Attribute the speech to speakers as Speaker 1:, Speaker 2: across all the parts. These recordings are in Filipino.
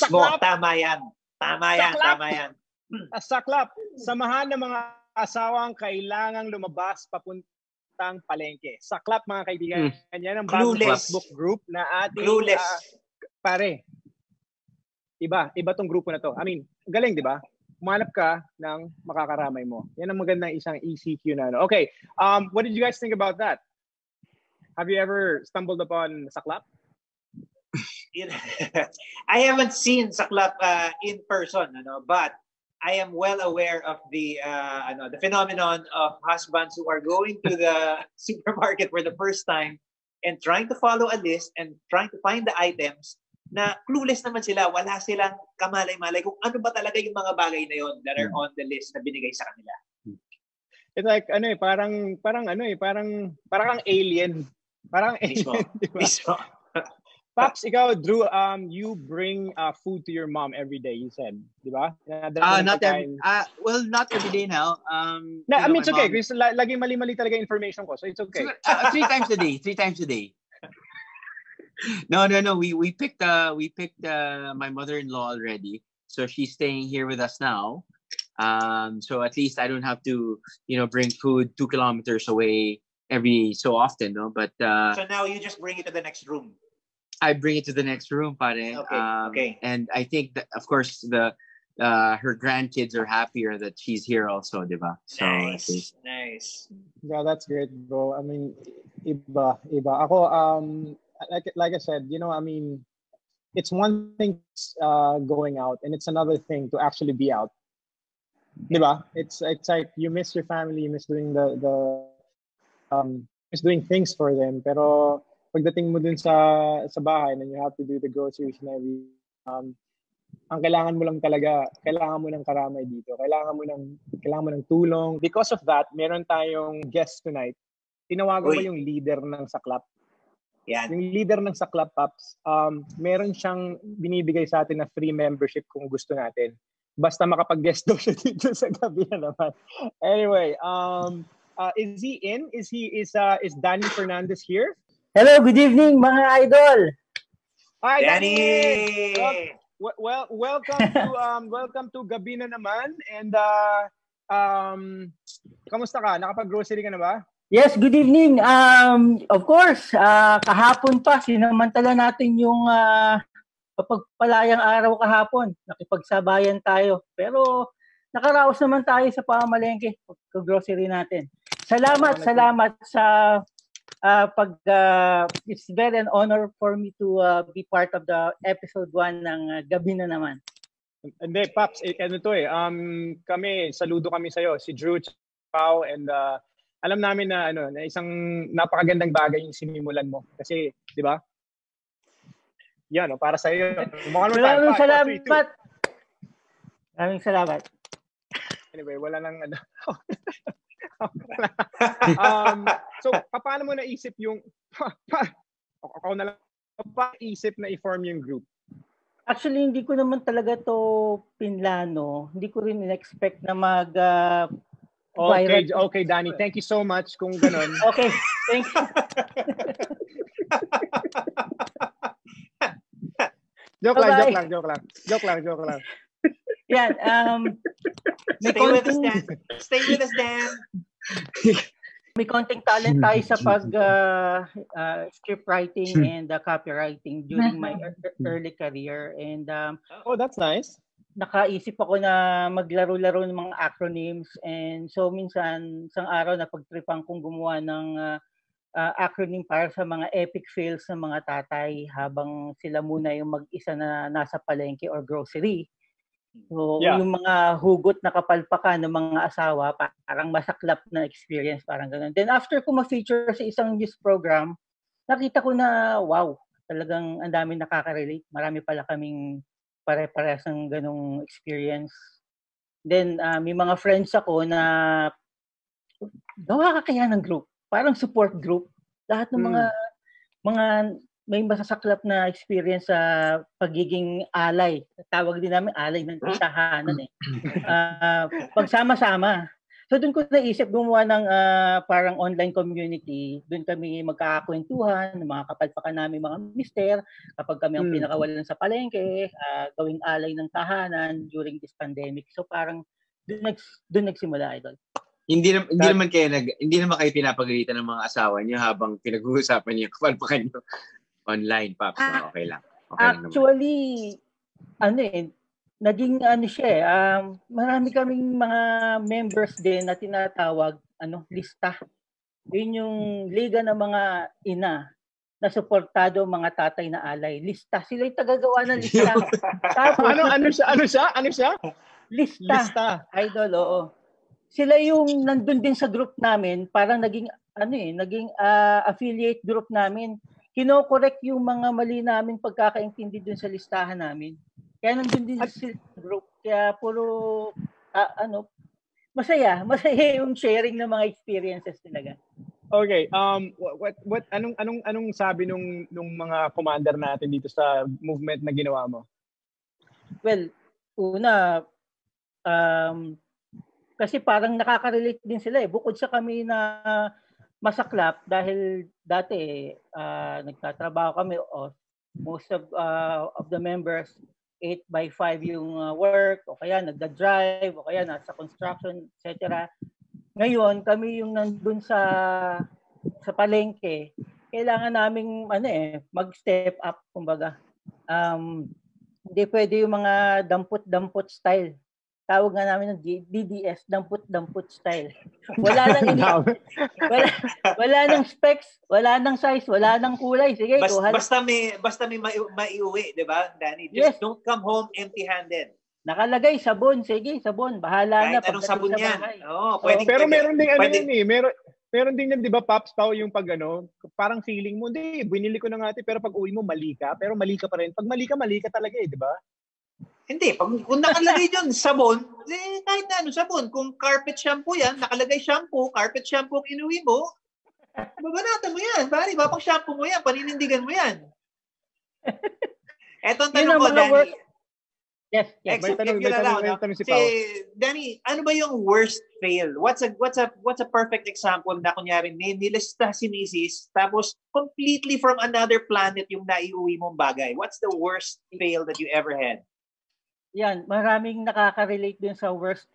Speaker 1: Mismo, tama yan.
Speaker 2: Saklap, samahan ng mga asawang kailangang lumabas papuntang palengke. Saklap mga kaibigan. Yan ang bagong Facebook group na ating... pare, iba tong grupo na to. I mean, galing, di ba? Umanap ka ng makakaramay mo. Yan ang magandang isang ECQ na. Okay, what did you guys think about that? Have you ever stumbled upon Saklap?
Speaker 1: I haven't seen Saklap in person, but I am well aware of the phenomenon of husbands who are going to the supermarket for the first time and trying to follow a list and trying to find the items na clueless naman sila, wala silang kamalay-malay kung ano ba talaga yung mga bagay na yon that are on the list na binigay sa kanila.
Speaker 2: It's like parang kang alien. Parang alien, diba? Paps, ikaw, Drew, you bring food to your mom every day, you said, di ba?
Speaker 3: Not every day now.
Speaker 2: I mean, it's okay, because laging mali-mali talaga information ko, so it's okay.
Speaker 3: 3 times a day. No. We picked my mother-in-law already, so she's staying here with us now. So at least I don't have to, bring food 2 kilometers away every so often, no? But
Speaker 1: so now you just bring it to the next room.
Speaker 3: I bring it to the next room, pare.
Speaker 1: Okay.
Speaker 3: And I think that, of course, her grandkids are happier that she's here also, diba? So,
Speaker 1: nice.
Speaker 2: Yeah, that's great, bro. I mean, iba. Ako, like I said, I mean, it's one thing going out, and it's another thing to actually be out. Diba? It's like you miss your family, you miss doing miss doing things for them, pero pagdating mo dun sa bahay and you have to do the groceries and everything, ang kailangan mo lang talaga, kailangan mo ng karamay dito. Kailangan mo ng tulong. Because of that, meron tayong guest tonight. Tinawagan mo yung leader ng Saklap.
Speaker 1: Yan.
Speaker 2: Yung leader ng Saklap, Paps, meron siyang binibigay sa atin na free membership kung gusto natin. Basta makapag-guest daw siya dito sa gabi na naman. Anyway, is he in? Is Danny Fernandez here?
Speaker 4: Hello, good evening mga idol.
Speaker 2: Hi,
Speaker 1: Danny.
Speaker 2: Well, welcome to Gabi na naman, and kamusta ka? Nakapag-grocery ka na ba?
Speaker 4: Yes, good evening. Of course, kahapon pa sinamantala natin yung pagpalayang araw kahapon. Nakipagsabayan tayo. Pero nakaraos naman tayo sa pamamalengke pag-grocery natin. Salamat sa it's very an honor for me to be part of the episode 1 ng Gabi na naman.
Speaker 2: Hindi, Paps, kami, saludo kami sa'yo, si Drew, Pao, and alam namin na na isang napakagandang bagay yung sinimulan mo. Kasi, di ba? Yan, para sa'yo.
Speaker 4: Maraming salamat. Maraming salamat.
Speaker 2: Anyway, wala nang so, paano mo naisip yung paisip na i-form yung group?
Speaker 4: Actually, hindi ko naman talaga to pinlano. Hindi ko rin in-expect na
Speaker 2: Okay, Danny. Thank you so much kung ganun.
Speaker 4: Okay, thank you.
Speaker 2: Joke lang.
Speaker 4: Yan,
Speaker 1: Stay with us, Dan.
Speaker 4: May konting talent tayo sa script writing and copywriting during my early career, and
Speaker 2: that's nice.
Speaker 4: Nakaisip ako na maglaro-laro ng mga acronyms, and so minsan isang araw na pagtripan kong gumawa ng acronym para sa mga epic fails ng mga tatay habang sila muna yung mag-isa na nasa palengke or grocery. So, yung mga hugot na kapalpakan ng mga asawa, parang masaklap na experience, parang gano'n. Then after ko ma-feature sa isang news program, nakita ko na, wow, talagang ang dami nakaka-relate. Marami pala kaming pare-parehas ng ganong experience. Then may mga friends ako na gawa ka kaya ng group, parang support group. Lahat ng mga may masasaklap na experience sa pagiging alay. Tawag din namin alay ng tahanan eh. Pagsama-sama. So doon ko naisip gumawa ng parang online community. Doon kami magkakakwentuhan, mga kapalpakan namin mga mister, kapag kami ang pinakawalan sa palengke, gawing alay ng tahanan during this pandemic. So parang doon nagsimula, Idol.
Speaker 3: Hindi naman kayo pinapagalitan ng mga asawa niyo habang pinag-uusapan niyo kapalpakan niyo online, Pops. Okay lang. Okay
Speaker 4: actually, naging siya marami kaming mga members din na tinatawag lista. Yun yung liga ng mga ina na suportado mga tatay na alay. Lista. Sila yung tagagawa ng lista.
Speaker 2: Tapos, ano siya?
Speaker 4: Lista. Idol, oo. Sila yung nandun din sa group namin, parang naging affiliate group namin. Kino-correct yung mga mali naming pagkakaintindi dun sa listahan namin. Kaya nandun din sa group. Kaya puro, masaya yung sharing ng mga experiences talaga.
Speaker 2: Okay, anong sabi nung mga commander natin dito sa movement na ginawa mo?
Speaker 4: Well, una, kasi parang nakaka-relate din sila Bukod sa kami na masaklap dahil dati nagtatrabaho kami most of the members 8x5 yung work o kaya nagda-drive o kaya nasa construction etc. Ngayon kami yung nandun sa palengke, kailangan naming mag-step up kumbaga. Hindi pwede yung mga dampot style. Tawag nga namin ng DDS, dampot style. Wala nang specs, wala nang size, wala nang kulay. Sige,
Speaker 1: basta may maiuwi, 'di ba, Danny? Just don't come home empty-handed.
Speaker 4: Nakalagay sabon, sige, sabon. Bahala
Speaker 1: kahit
Speaker 4: na
Speaker 1: anong sabon yan.
Speaker 2: Pero meron ding meron din 'di ba, Pops, yung pag parang feeling mo, hindi, binili ko na nga pero pag uwi mo mali ka, pero mali ka pa rin. Pag mali ka talaga 'di ba?
Speaker 1: Hindi, kung nakalagay dyan sabon, kahit na sabon. Kung carpet shampoo yan, nakalagay shampoo, carpet shampoo inuwi mo, babanatan mo yan. Pari, bapang shampoo mo yan, paninindigan mo yan. Eto ang tanong ko, Danny.
Speaker 4: Yes.
Speaker 1: Except if you're allowed. Danny, ano ba yung worst fail? What's a perfect example na kunyari nilista si Mrs. tapos completely from another planet yung naiuwi mong bagay? What's the worst fail that you ever had?
Speaker 4: Yan, maraming nakaka-relate din sa worst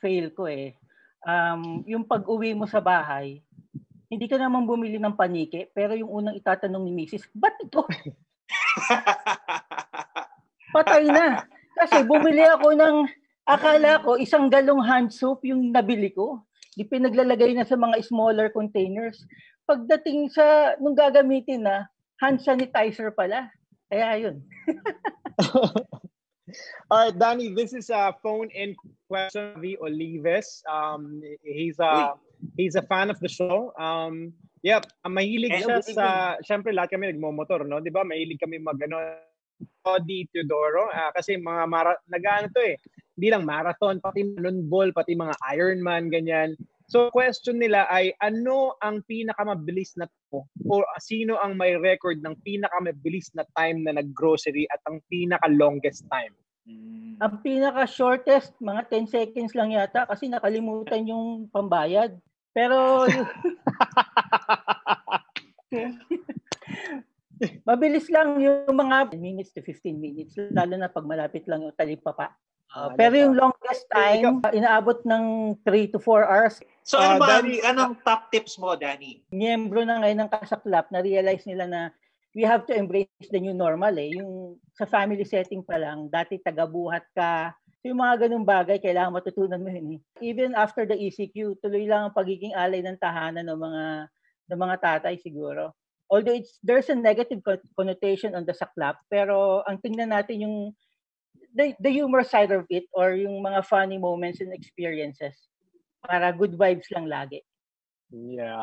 Speaker 4: fail ko yung pag-uwi mo sa bahay, hindi ka naman bumili ng panike, pero yung unang itatanong ni Mrs., ba't ito? Patay na. Kasi bumili ako akala ko, 1 galong hand soap yung nabili ko. Di pinaglalagay na sa mga smaller containers. Pagdating nung gagamitin na, hand sanitizer pala. Kaya yun.
Speaker 2: All right, Danny, this is a phone-in question of Olives. He's a fan of the show. Mahilig siya sa, syempre lahat kami nagmomotor, no? 'Di ba? Mahilig kami Audi Teodoro kasi mga hindi lang marathon, pati cannonball, pati mga Ironman ganyan. So question nila ay ano ang pinakamabilis na o sino ang may record ng pinakamabilis na time na nag-grocery at ang pinaka-longest time?
Speaker 4: Ang pinaka-shortest, mga 10 seconds lang yata kasi nakalimutan yung pambayad. Pero mabilis lang yung mga 10 minutes to 15 minutes, lalo na pag malapit lang yung talipapa. Pero yung longest time, inaabot ng 3 to 4 hours.
Speaker 1: So anong top tips mo, Danny?
Speaker 4: Miyembro na ngayon ng Kasaklap, na-realize nila na we have to embrace the new normal Yung sa family setting pa lang, dati taga-buhat ka. So yung mga ganung bagay, kailangan matutunan mo yun. Even after the ECQ, tuloy lang ang pagiging alay ng tahanan ng mga tatay siguro. Although there's a negative connotation on the saklap, pero ang tingnan natin yung the humor side of it or yung mga funny moments and experiences para good vibes lang lagi.
Speaker 2: Yeah,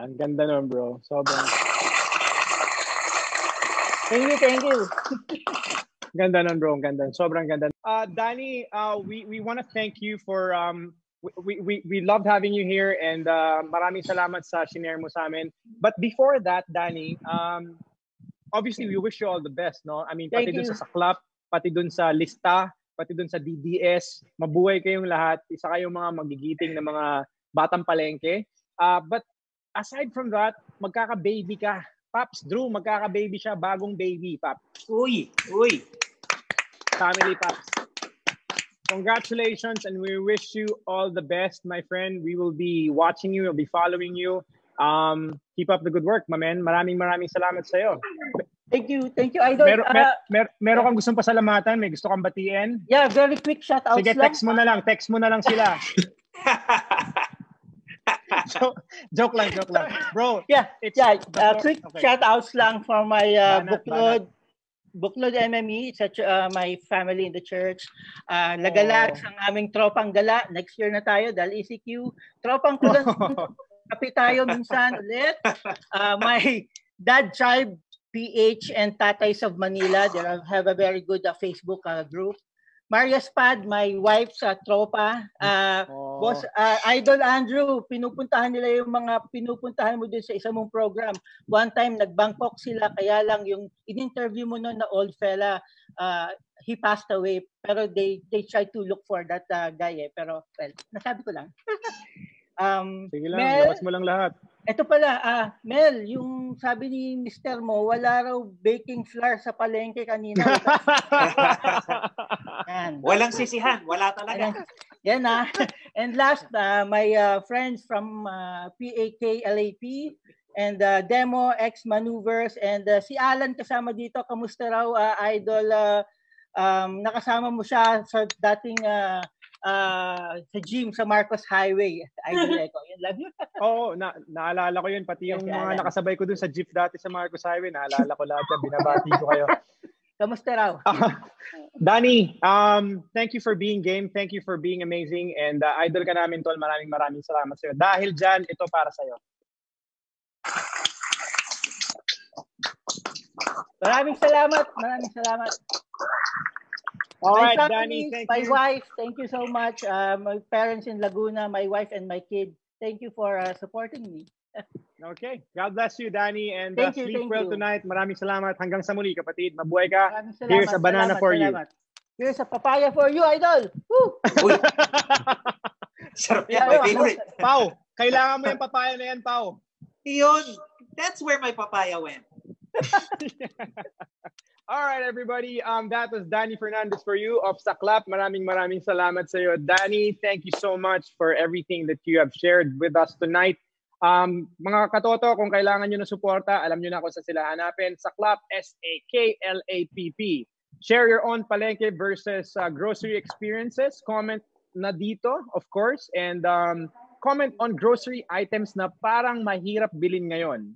Speaker 2: ang ganda nun, bro. Sobrang.
Speaker 4: Thank you.
Speaker 2: Ganda nun, bro. Ganda. Sobrang ganda. Danny, we want to thank you for we loved having you here and maraming salamat sa shinare mo sa amin. But before that, Danny, obviously we wish you all the best, no? I mean, pati dun sa saklap, pati dun sa lista, pati dun sa DDS. Mabuhay kayong lahat. Isa kayong mga magigiting na mga batang palengke. But aside from that, magkaka-baby ka. Paps, Drew, magkaka-baby siya. Bagong baby, Paps.
Speaker 1: Uy!
Speaker 2: Family, Paps. Congratulations, and we wish you all the best, my friend. We will be watching you. We'll be following you. Keep up the good work, my man. Maraming salamat sa'yo.
Speaker 4: Thank you, Idol.
Speaker 2: Meron kang gustong pasalamatan? May gusto kang batiin?
Speaker 4: Yeah, very quick shout-outs
Speaker 2: lang. Sige, text mo na lang sila. Joke lang. Bro,
Speaker 4: quick shout-outs lang for my Buklod MME, such my family in the church. Lagalag sa aming tropang gala. Next year na tayo dahil ECQ. Tropang kulan. Kapi tayo minsan ulit. My Dad Tribe PH and Tatays of Manila, they have a very good Facebook group. Maria Spad, my wife's tropa. Boss Idol Andrew, pinupuntahan nila yung mga pinupuntahan mo din sa isa mong program. One time nag-Bangkok sila, kaya lang yung in-interview mo noon na old fella, he passed away. Pero they tried to look for that guy Pero well, nasabi ko lang.
Speaker 2: Sige lang, labas mo lang lahat.
Speaker 4: Ito pala, Mel, yung sabi ni Mr. Mo, wala raw baking flour sa palengke kanina.
Speaker 1: Walang sisihan, wala talaga.
Speaker 4: Yan And last, my friends from PAK LAP and Demo X Maneuvers and si Alan kasama dito. Kamusta raw, Idol? Nakasama mo siya sa dating sa gym sa Marcos Highway. Idol Eco. Yun lang.
Speaker 2: Oo, naalala ko yun. Pati yung mga nakasabay ko dun sa jeep dati sa Marcos Highway. Naalala ko lahat yan. Binabati ko kayo.
Speaker 4: Kamusta raw?
Speaker 2: Danny, thank you for being game. Thank you for being amazing. And idol ka namin, Tol. Maraming salamat sa'yo. Dahil dyan, ito para sa'yo.
Speaker 4: Maraming salamat.
Speaker 2: All right,
Speaker 4: family,
Speaker 2: Danny, thank
Speaker 4: my
Speaker 2: you.
Speaker 4: My wife, thank you so much. My parents in Laguna, my wife and my kid, thank you for supporting me.
Speaker 2: Okay. God bless you, Danny. And sleep well tonight. Maraming salamat. Hanggang sa muli, kapatid. Mabuhay ka. Here's a banana for you.
Speaker 4: Here's a papaya for you, Idol. Woo!
Speaker 1: Sarap yan, my favorite.
Speaker 2: Pao, kailangan mo yung papaya na yan, Pao.
Speaker 1: Yun. That's where my papaya went.
Speaker 2: All right, everybody. That was Danny Fernandez for you of Saklap. Maraming salamat sa iyo, Danny. Thank you so much for everything that you have shared with us tonight. Mga katoto, kung kailangan nyo ng suporta, alam nyo na kung saan sila hanapin. Saklap, SAKLAPP. Share your own palengke versus grocery experiences. Comment na dito, of course. And comment on grocery items na parang mahirap bilhin ngayon.